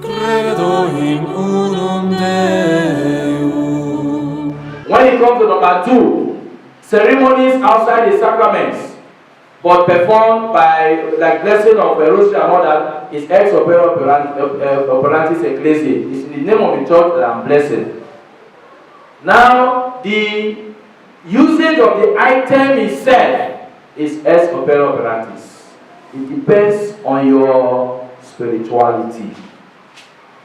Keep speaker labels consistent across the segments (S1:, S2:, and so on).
S1: Credo in unum Deum.
S2: When it comes to number 2, ceremonies outside the sacraments, but performed by like blessing of a rosary and all that, is ex opere operatis ecclesiae. It's in the name of the church that I'm blessing. Now, the usage of the item itself is ex opere operatis. It depends on your spirituality.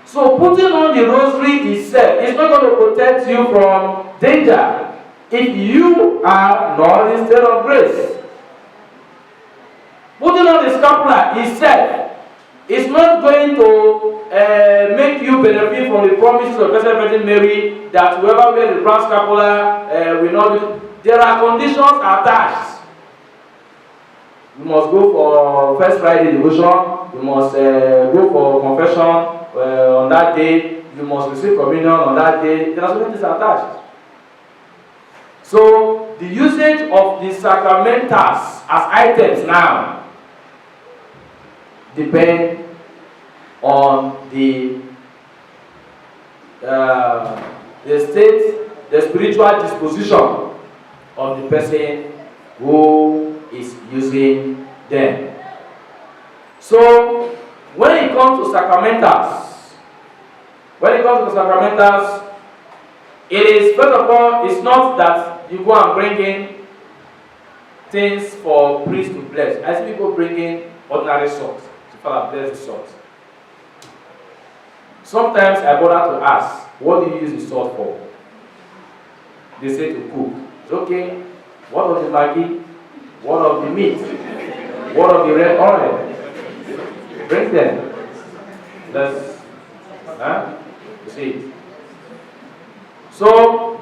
S2: So putting on the rosary itself is not going to protect you from danger if you are not in state of grace. Putting on the scapula itself is not going to make you benefit from the promises of Blessed Virgin Mary that whoever wears the brown scapula will not be. There are conditions attached. You must go for First Friday devotion. You must go for confession on that day. You must receive communion on that day. There are so many things attached. So the usage of the sacramentals as items now depend on the state, the spiritual disposition of the person who is using them. So when it comes to sacramentals, it is, first of all, it's not that you go and bring in things for priests to bless. I see people bringing ordinary salt. Father, bless the salt. Sometimes I bother to ask, what do you use the salt for? They say to cook. It's okay. What of the maggi? What of the meat? What of the red oil? Bring them. Let's, you see. So,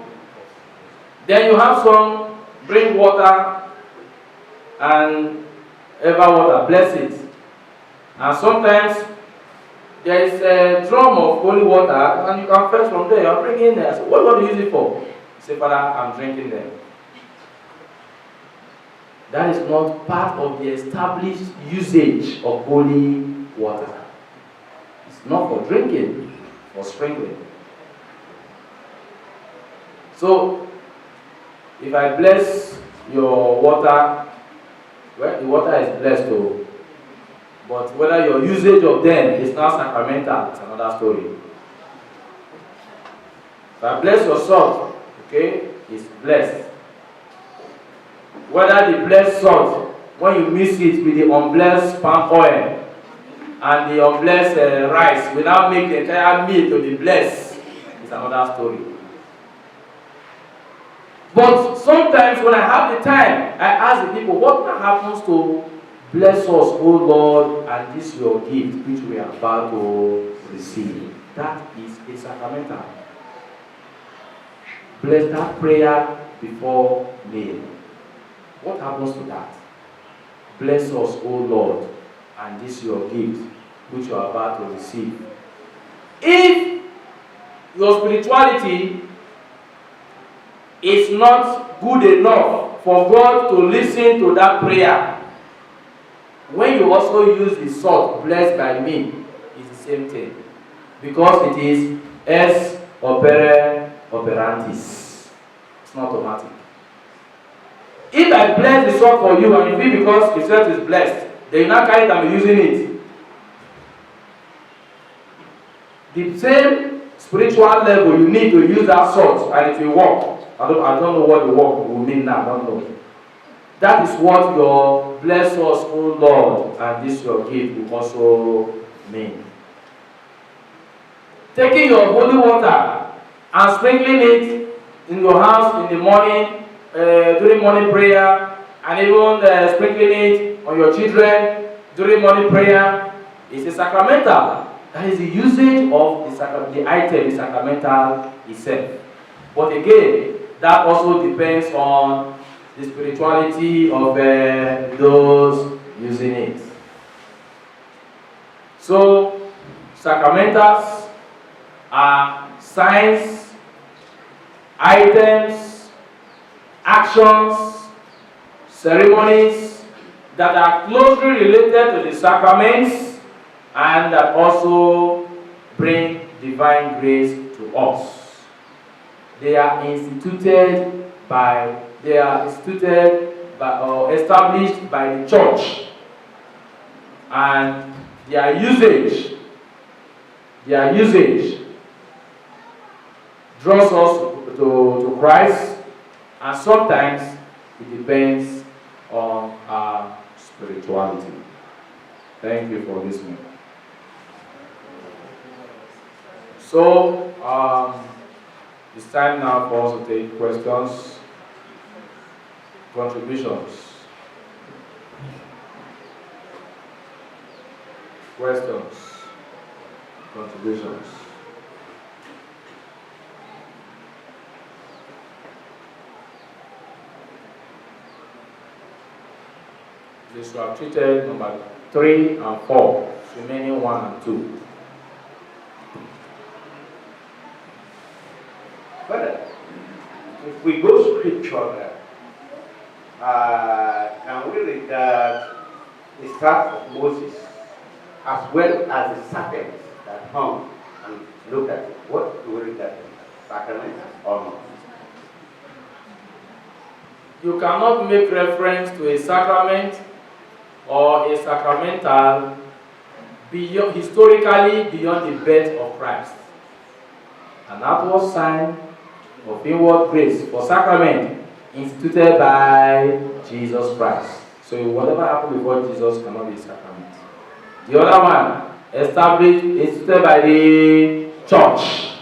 S2: then you have some, bring water and ever water, bless it. And sometimes there is a drum of holy water and you can fetch from there, you bring in there. So what do you use it for? You say, Father, I'm drinking them. That is not part of the established usage of holy water. It's not for drinking, for sprinkling. So, if I bless your water, well, the water is blessed too. But whether your usage of them is now sacramental, it's another story. If I bless your salt, okay, it's blessed. Whether the blessed salt, when you mix it with the unblessed palm oil and the unblessed rice, will now make the entire meal to be blessed, it's another story. But sometimes when I have the time, I ask the people, what happens to bless us, O Lord, and this your gift which we are about to receive? That is a sacramental. Bless that prayer before meal. What happens to that? Bless us, O Lord, and this your gift which you are about to receive. If your spirituality is not good enough for God to listen to that prayer, when you also use the salt blessed by me, it's the same thing. Because it is ex opere operantis. It's not automatic. If I bless the salt for you and you feel because the salt is blessed, then you now carry it and be using it. The same spiritual level you need to use that salt and it will work. I don't know what the work will mean now, I don't know. That is what your bless us, O Lord, and this your gift will also mean. Taking your holy water and sprinkling it in your house in the morning, during morning prayer, and even sprinkling it on your children during morning prayer is a sacramental. That is the usage of the item, the sacramental itself. But again, that also depends on the spirituality of those using it. So, sacramentals are signs, items, actions, ceremonies that are closely related to the sacraments and that also bring divine grace to us. They are instituted by or established by the church, and their usage draws us to Christ, and sometimes it depends on our spirituality. Thank you for listening. So, it's time now for us to take questions, contributions. Questions, contributions. This we have treated number 3 and 4, remaining 1 and 2.
S3: But if we go scripture, can we regard the staff of Moses as well as the serpent that hung and looked at it? What do we regard? Sacrament or not?
S2: You cannot make reference to a sacrament or a sacramental historically beyond the birth of Christ. An outward sign of inward grace for sacrament instituted by Jesus Christ. So whatever happened before Jesus cannot be a sacrament. The other one, established, instituted by the church.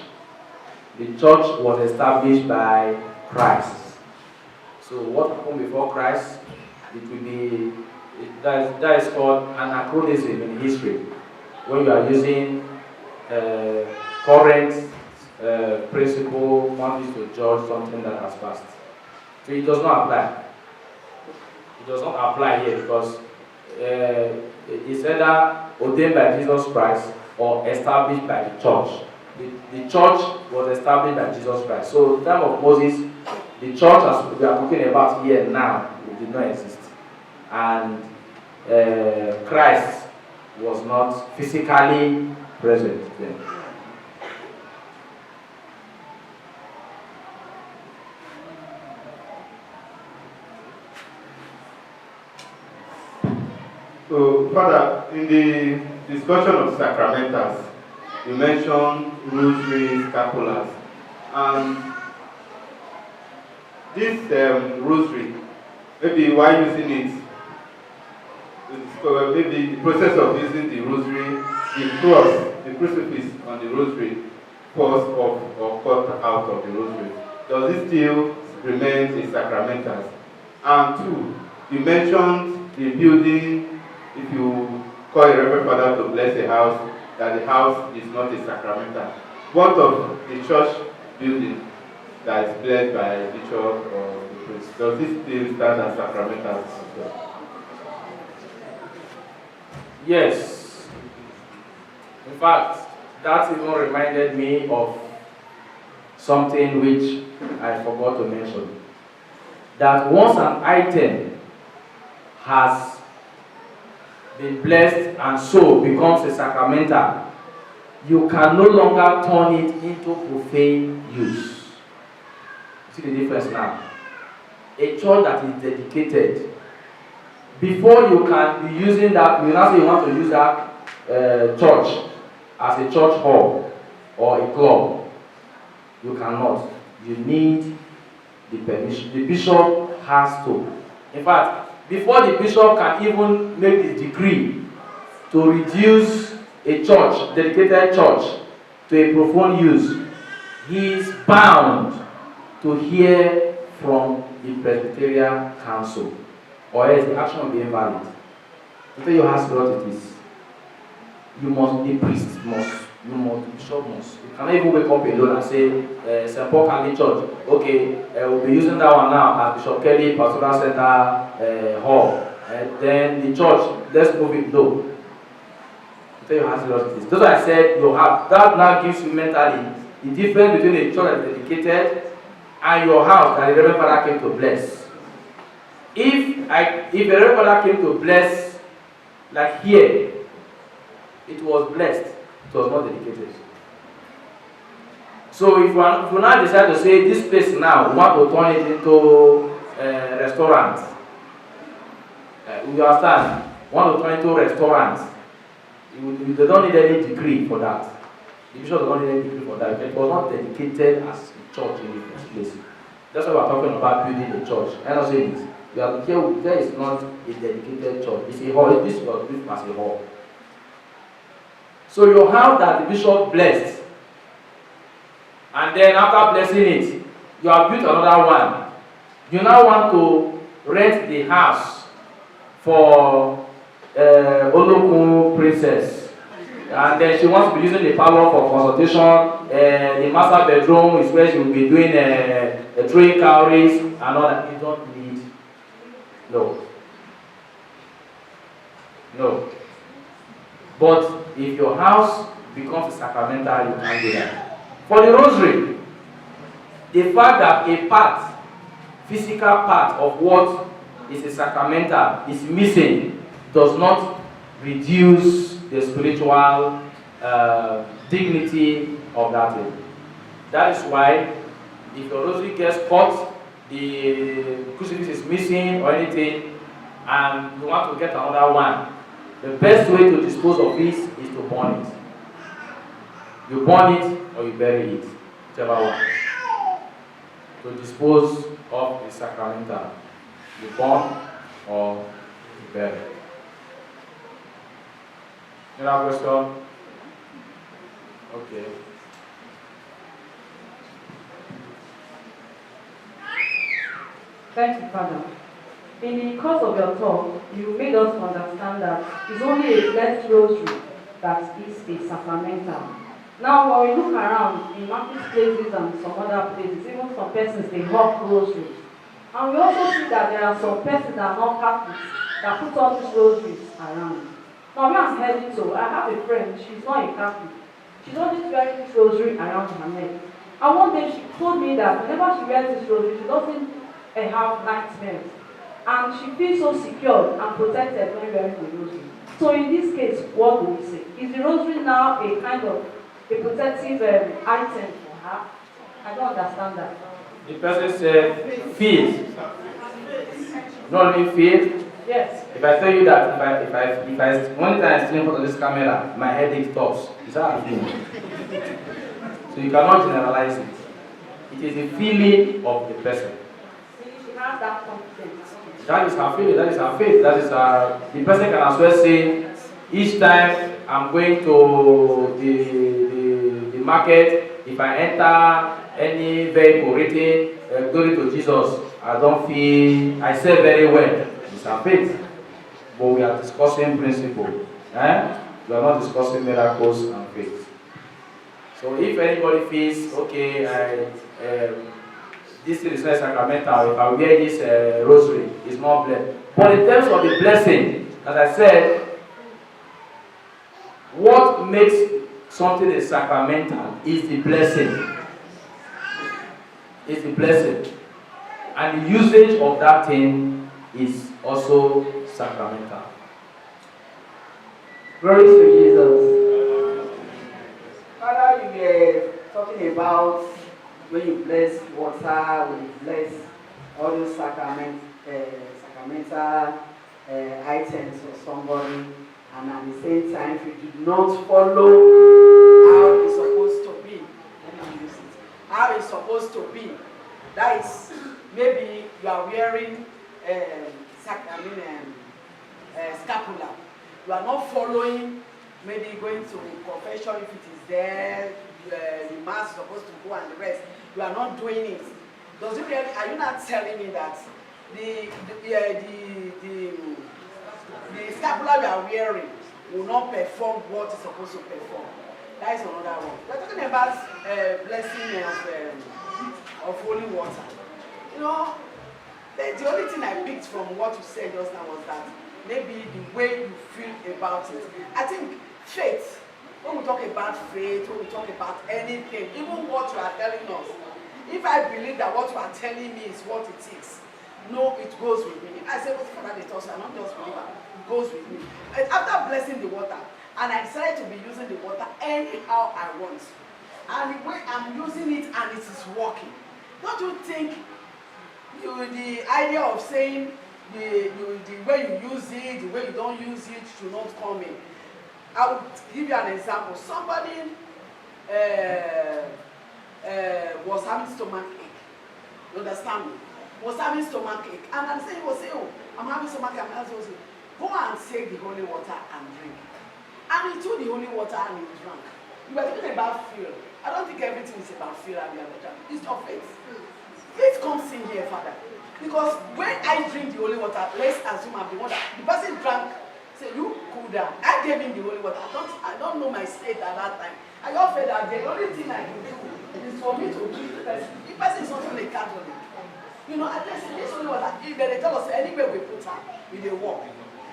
S2: The church was established by Christ. So what happened before Christ, it will be, that is called anachronism in history. When you are using current principle, one is to judge something that has passed. So it does not apply. It does not apply here because it's either ordained by Jesus Christ or established by the church. The church was established by Jesus Christ. So, in the time of Moses, the church, as we are talking about here now, it did not exist. And Christ was not physically present then.
S4: So, Father, in the discussion of sacramentals, you mentioned rosary, scapulas, and this rosary, maybe while using it, maybe the process of using the rosary, the cross, the crucifix on the rosary, falls off or cut out of the rosary. Does it still remain a sacramental? And 2, you mentioned the building. If you call a Reverend Father to bless a house, that the house is not a sacramental. What of the church building that is blessed by a bishop or the priest? Does this still stand as sacramental as well?
S2: Yes. In fact, that even reminded me of something which I forgot to mention. That once an item has been blessed and so becomes a sacramental, you can no longer turn it into profane use. See the difference now? A church that is dedicated, before you can be using that, you now say you want to use that church as a church hall or a club, you cannot. You need the permission. The bishop has to. In fact, before the bishop can even make the decree to reduce a church, dedicated church, to a profane use, he is bound to hear from the Presbyterian Council, or else the action will be invalid. To tell you how serious it is, you must, the priest must, the bishop must. You cannot even wake up alone and say, St. Paul Catholic Church, okay, we'll be using that one now as Bishop Kelly Pastoral Center Hall. Then the church, let's move it. No. To tell you how serious it is. That's why I said you have, that now gives you mentally the difference between a church that is dedicated and your house that the Reverend Father came to bless. If the Reverend Father came to bless, like here, it was blessed. It it was not dedicated. So if you now decide to say this place now, we want to turn it into a restaurant, you understand? Want to turn it into a restaurant, they don't need any degree for that. The bishop does not need any degree for that. It was not dedicated as a church in the first place. That's why we're talking about building a church. I'm not saying this. There is not a dedicated church. It's a hall. This was built as a hall. So you have that the bishop blessed. And then after blessing it, you have built another one. You now want to rent the house for Olokun princess. And then she wants to be using the parlor for consultation. The master bedroom is where she will be doing a throwing calories and all that. You don't need. No. But if your house becomes a sacramental, you can't do that. For the rosary, the fact that a part, physical part of what is a sacramental is missing does not reduce the spiritual dignity of that thing. That is why if your rosary gets cut, the crucifix is missing or anything, and you want to get another one, the best way to dispose of this is to burn it. You burn it or you bury it, whichever one. To dispose of the sacramental, you burn or you bury. Another question? Okay.
S5: Thank you, Father. In the course of your talk, you made us understand that it's only a blessed rosary that is a sacramental. Now, when we look around in marketplaces and some other places, even some persons, they hawk rosaries. And we also see that there are some persons that are not Catholics that put all these rosaries around. Now, where I'm heading to, I have a friend, she's not a Catholic. She's only wearing this rosary around her neck. And one day she told me that whenever she wears this rosary, she doesn't have nightmares. And she feels so secure and protected when wearing the rosary. So in this case, what do we say? Is the rosary now a kind of a protective item for her? I don't understand that.
S2: The person said, feel. Not only feel.
S5: Yes.
S2: If I tell you that if I one time I see in front of this camera, my headache stops. Is that a feeling? So you cannot generalize it. It is a feeling of the person.
S5: She has that confidence.
S2: That is her feeling, that is her faith, that is her. The person can as well say, each time I'm going to the market, if I enter any vehicle written, glory to Jesus, I don't feel, I say very well. It's her faith. But we are discussing principle. We are not discussing miracles and faith. So if anybody feels, okay, this is not sacramental, if I wear this rosary, it's not blessed. But in terms of the blessing, as I said, what makes something a sacramental is the blessing. It's the blessing. And the usage of that thing is also sacramental.
S6: Glory to Jesus. Father, you were talking about when you bless water, when you bless all those sacramental items for somebody, and at the same time, if you do not follow how it's supposed to be, how it's supposed to be, that is, maybe you are wearing scapula. You are not following, maybe going to confession if it is there, the mass is supposed to go and the rest. You are not doing it. Does it really? Are you not telling me that the scapula you are wearing will not perform what it's supposed to perform? That is another one. We're talking about blessing of holy water. You know, the only thing I picked from what you said just now was that maybe the way you feel about it. I think faith, when we talk about faith, when we talk about anything, even what you are telling us, if I believe that what you are telling me is what it is, no, it goes with me. If I say, what's Father, they toss, I'm not just believer, it goes with me. And after blessing the water, and I decided to be using the water anyhow I want. And the way I'm using it and it is working. Don't you think the idea of saying the way you use it, the way you don't use it should not come in? I will give you an example. Somebody was having stomach ache. You understand me? Was having stomach ache. And I'm saying, oh, I'm having stomach ache. I'm saying, go and take the holy water and drink. And he took the holy water and he drank. You were talking about fear. I don't think everything is about fear and the other time. It's not faith. Faith comes in here, Father. Because when I drink the holy water, let's assume I'm the one that the person drank, say, you cool down. I gave him the holy water. I don't know my state at that time. I just felt that the only thing I can do is for me to give the person. The person is not even a Catholic. You know, I just say this holy water, if they tell us anywhere we put her, we they walk.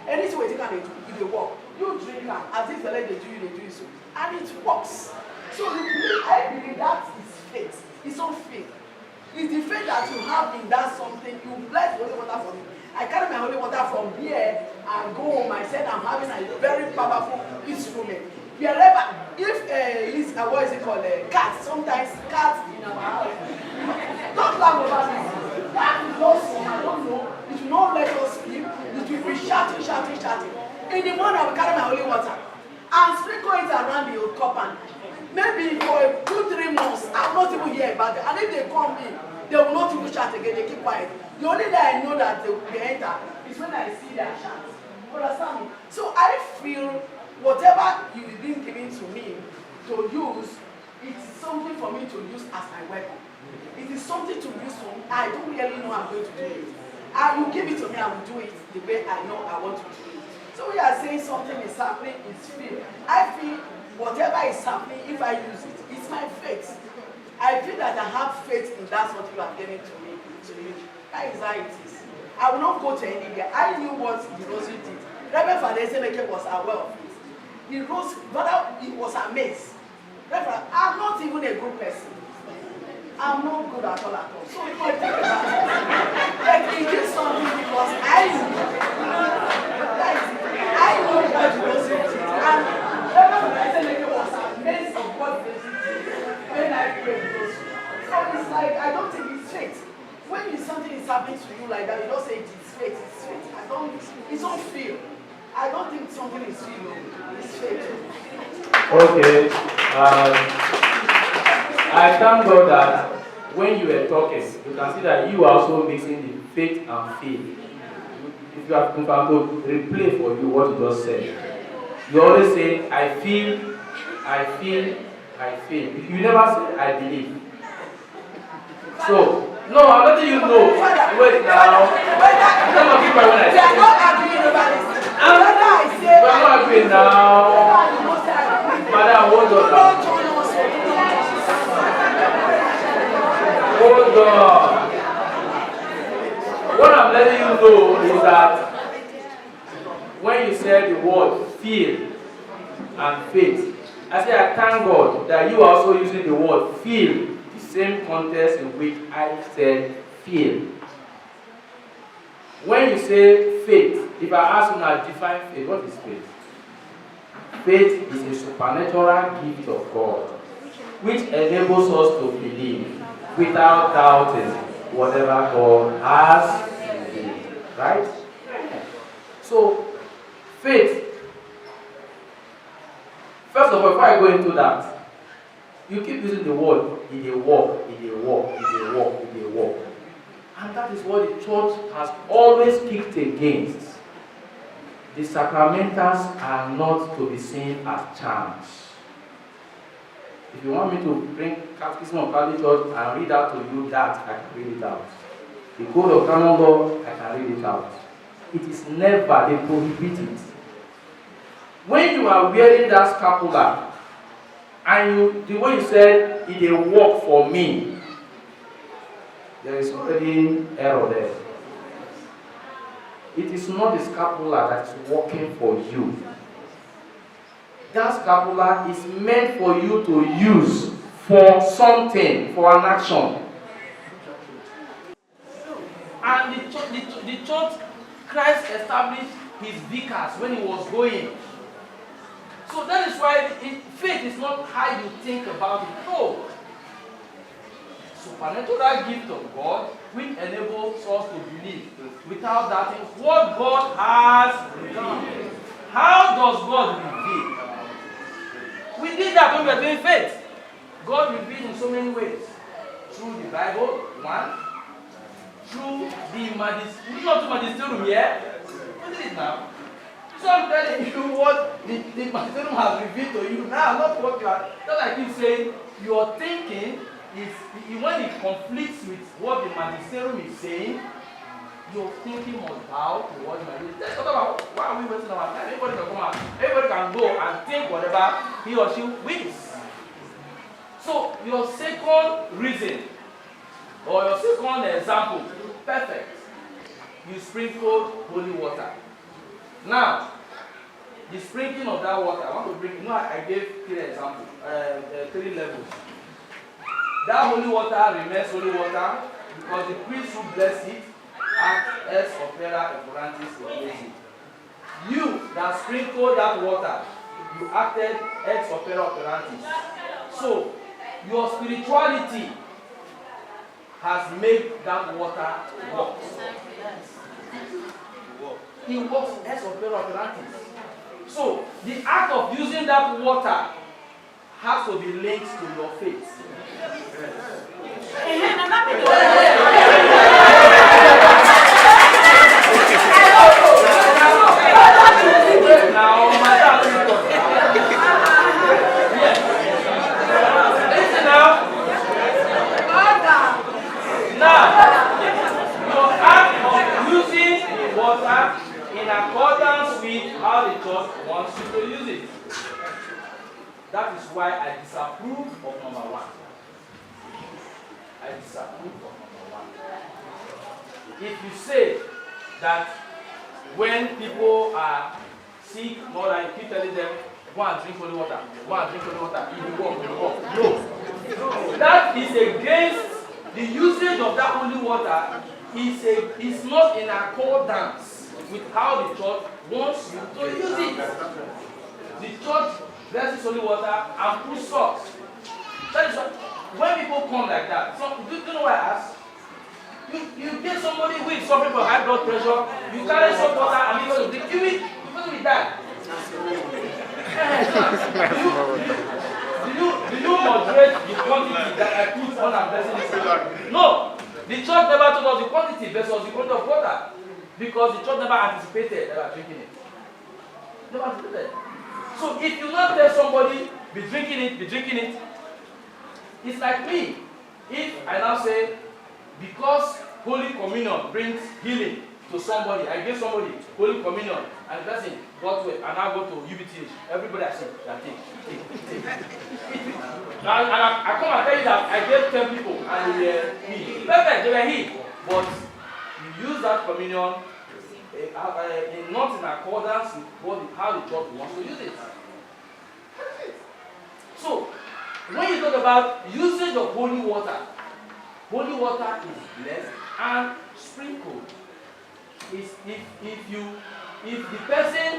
S6: Anything we take and they do, we they walk. You drink her, as if like they do it so. And it works. So I believe that is faith. It's not faith. It's the faith that you have in that something. You bless holy water for me. I carry my holy water from here and go home. I said I'm having a very powerful instrument. Wherever, if what is it called, cats, sometimes cats in our house. Don't laugh over this. That is also, I don't know. It will not let us sleep. It will be shouting. In the morning, I will carry my holy water and sprinkle it around the compound. Maybe for 2-3 months, I'm not even here about it. And if they come in, they will not even shout again, they keep quiet. The only day I know that they will enter is when I see their chants. You understand me? So I feel whatever you've been giving to me to use, it's something for me to use as my weapon. It is something to use for me. I don't really know I'm going to do it. I will give it to me, I will do it the way I know I want to do it. So we are saying something is happening, it's fear. I feel whatever is happening, if I use it, it's my faith. I feel that I have faith in that what you have given to me, to you. That is how it is. I will not go to anywhere. I knew what the rosary did. Reverend Father Esemeke was aware of it. The rose, brother, he was amazed. Reverend, I'm not even a good person. I'm not good at all. So you might think about it. Like he did something because I knew. That is it. I know what the rosary did. And Reverend Father Esemeke was amazed of what the rosary did when I prayed the rosary. So it's like, I don't think it's faith. When something is happening to you like that, you don't say it's faith, it's faith. It's not fear. I don't think something is fear. It's faith.
S2: Okay. I thank God that when you were talking, you can see that you are also mixing the faith and faith. If you have to replay for you what you just said. You always say, I feel. You never say, I believe. So, no, I'm letting you know. Wait now. I'm not keep quiet when I say.
S6: We are not agreeing over this.
S2: We are not agreeing now. Madam, hold on now. Hold on. What I'm letting you know is that when you said the word feel and faith, I say I thank God that you are also using the word feel, the same context in which I said feel. When you say faith, if I ask you now define faith, what is faith? Faith is a supernatural gift of God which enables us to believe without doubting whatever God has revealed. Right? So, faith. First of all, before I go into that, you keep using the word, it will walk. And that is what the church has always kicked against. The sacramentals are not to be seen as charms. If you want me to bring Catechism of Catholic Church and read out to you that, I can read it out. The Code of Canon Law, I can read it out. It is never, they prohibit it. When you are wearing that scapula, and the way you said, it will work for me, there is already error there. It is not the scapula that is working for you. That scapula is meant for you to use for something, for an action. And the church, Christ established his vicars when he was going. So that is why faith is not how you think about it. No. Supernatural gift of God which enables us to believe without doubting what God has revealed. How does God reveal? We did that when we were doing faith. God revealed in so many ways. Through the Bible, one. Through the magisterium here. What is it now? So I'm telling you what the magisterium has revealed to you now, not what you are. That's why I keep saying your thinking is, when it conflicts with what the magisterium is saying, your thinking must bow to what the magisterium is. Let's talk about why are we wasting our time? Everybody can come out. Everybody can go and think whatever he or she wills. So your second reason, or your second example, perfect. You sprinkled holy water. Now, the sprinkling of that water, I want to bring, I gave 3 examples, 3 levels. That holy water remains holy water because the priest who blessed it acts ex opera epurantis ecclesi. You that sprinkled that water, you acted ex opera operantis. So, your spirituality has made that water work. It works ex opera operantis. So, the act of using that water has to be linked to your faith. Now, listen now. Your act of using water in accordance with how the church wants you to use it. That is why I disapprove of number 1. I disapprove of number 1. If you say that when people are sick, more than you keep telling them, go and drink holy water, go and drink holy water, it will work, it will work. No. That is against the usage of that holy water is not in accordance with how the church wants you to use it. The church blesses holy water and puts salt. That is why when people come like that, do you know what I ask? You get somebody who is suffering from high blood pressure, you carry salt water and you go to drink, you will be dead. Do you moderate the quantity that I put on and blessing this? No. The church never told us the quantity versus the quantity of water. Because the church never anticipated that we are drinking it. Never anticipated. So if you not tell somebody, be drinking it, it's like me. If I now say, because Holy Communion brings healing to somebody, I give somebody Holy Communion, and the person got well, and I go to UBTH. Everybody I say, take. And I come and tell you that I gave 10 people, and they were healed. Perfect, they were healed. But you use that communion not in accordance with how the church wants to use it. So, when you talk about usage of holy water is blessed and sprinkled. If the person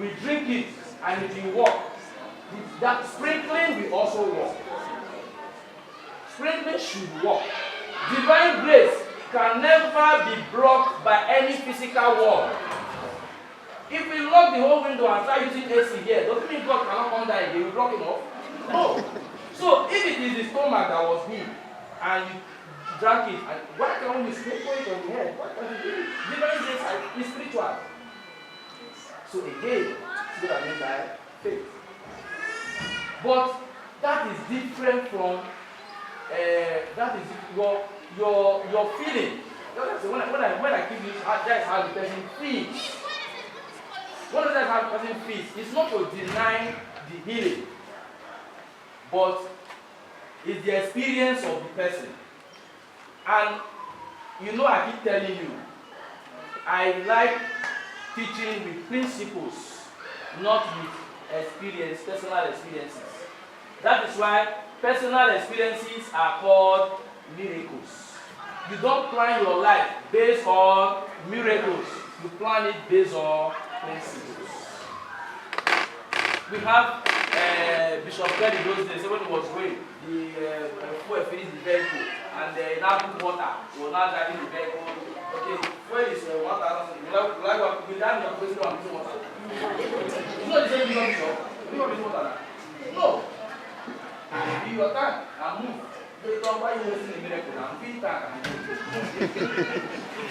S2: will drink it and it will work, that sprinkling will also work. Sprinkling should work. Divine grace can never be blocked by any physical wall. If we lock the whole window and start using AC here, doesn't mean God cannot come down again. We block him off. No. So if it is the stomach that was healed and you drank it, and why can't we sprinkle it on the head? Why can't we do it? Divine grace is spiritual. So again, see what I mean by faith. But that is different from that is your feeling. When I give you that is how the person feels. What does that how the person feels? It's not to deny the healing, but it's the experience of the person. And I keep telling you, I like teaching with principles, not with personal experiences. That is why personal experiences are called miracles. You don't plan your life based on miracles. You plan it based on principles. we have Bishop Kelly those days when he was going, the fuel finished the vehicle, and now put water. We were now driving the vehicle. Okay, fuel is 1,000. Like we done your question on this water. It's not the same Bishop. You don't use water now. No. Be your time and move. They don't buy you a miracle and feel that and move.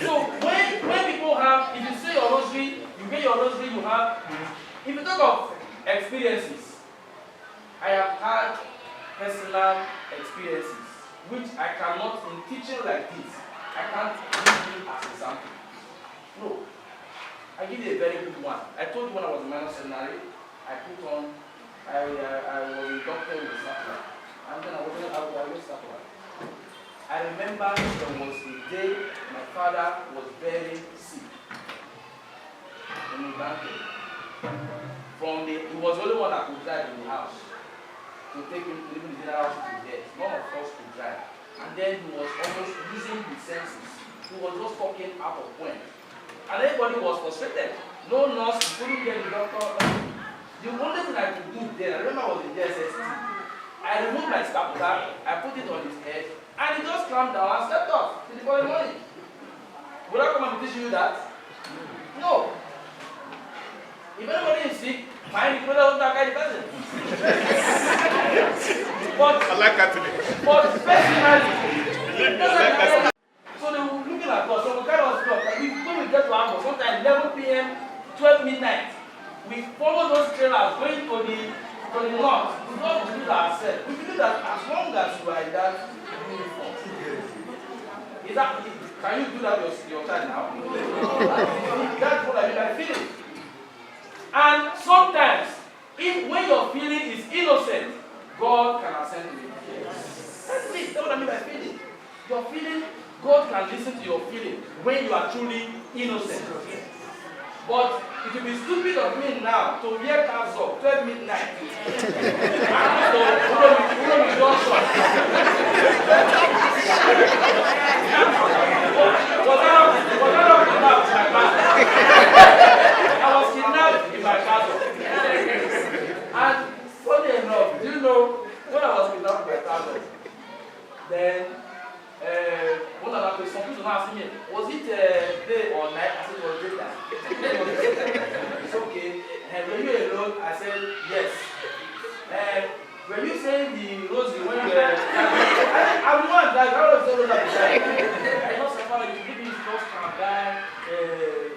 S2: So when people have, if you say your rosary, you get your rosary, you have. If you talk of experiences, I have had personal experiences which I cannot, in teaching like this, I can't give you as example. No. I give you a very good one. I told you when I was in minor seminary, I was a doctor in the Sacramentals. And then I was Sacramentals. I remember there was a day my father was very sick in the banquet. He was the only one that could drive in the house to take him to the dinner house to get. None of us could drive. And then he was almost losing his senses. He was just talking out of point. And everybody was frustrated. No nurse, he couldn't get the doctor. The only thing I could do then, I remember I was in JSST. I removed my scapular, I put it on his head, and he just calmed down and stepped off till the following morning. Would I come and teach you that? No. If anybody is sick, mind the brother of that kind of person. I like Catholic. But personally, so they were looking at us, so we carry us stuff. When we get to our house, sometimes 11 p.m., 12 midnight, we follow those trailers going to the north. We don't do that ourselves. We believe that as long as you are in that uniform. Is that, can you do that your child now? That's what I mean by feeling. And sometimes, when your feeling is innocent, God can ascend to it. That's it. That's what I mean by feeling. Your feeling, God can listen to your feeling when you are truly innocent. But it will be stupid of me now to wear cars up 12 midnight. And I was kidnapped in my castle. And funny enough, do you know, when I was kidnapped in my castle, then some people now ask me, was it day or night? I said it was daytime. It's okay. And were you alone? I said yes. Were you saying the rosary when you were I'm the one that I was saying that I know somebody maybe it's just from a guy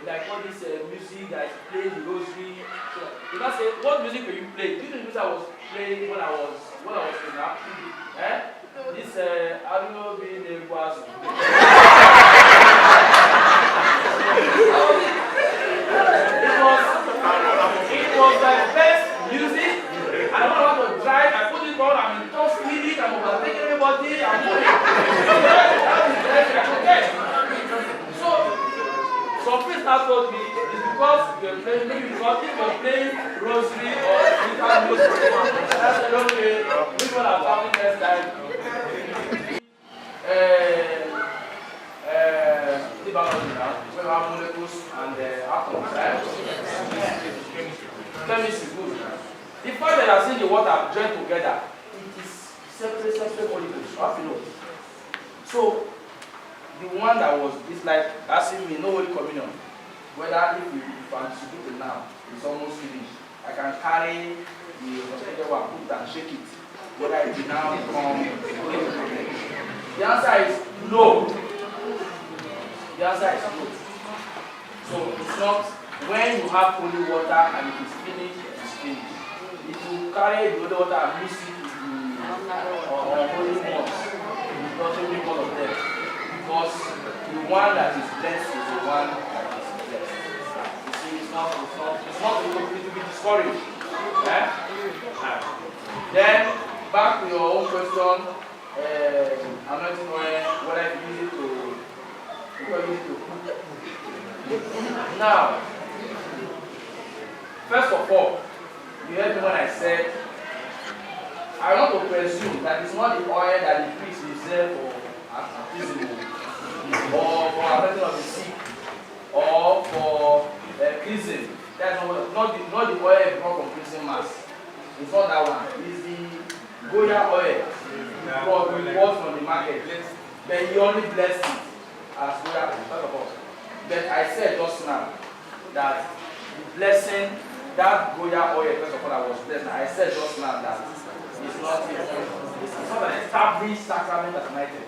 S2: like all this music that is playing the rosary. So you know say what music were you playing? Do you know the music I was playing when I was kidnapped? This I don't know being a was it was my best music. I don't know how to drive. I put it on. I'm in top speed. I'm overtaking everybody. I'm moving. So some friends now told me it's because you're playing. Maybe because if you're playing rosary or guitar music, that's okay. People are coming next time. The biology now, we have molecules and atoms, right? Chemistry is good. The fact that I see the water joined together, it is separate molecules. How do you know? So, the one that was, it's like asking me, no Holy Communion, whether if I'm distributing now, it's almost finished. I can carry the concentrated one, put it and shake it, whether it will now become. The answer is no. The answer is no. So it's not when you have holy water and it is finished, it is finished. If you carry the holy water and mix it with the holy ones, it doesn't make all of them. Because the one that is blessed is the one that is blessed. You see, it's not it will be discouraged. Eh? Then back to your own question. Anointing oil, what I use it to cook. Now, first of all, you heard me when I said, I want to presume that it's not the oil that the priest reserved for baptism, or for anointing of the sick, or for cleansing. That's not the oil brought from cleansing mass. It's not that one. It's the Goya oil. What we bought from the market. But he only blessed it as Goya oil, first of all. But I said just now that the blessing, that Goya oil, first of all, I was blessed. I said just now that it's not an established sacrament as united.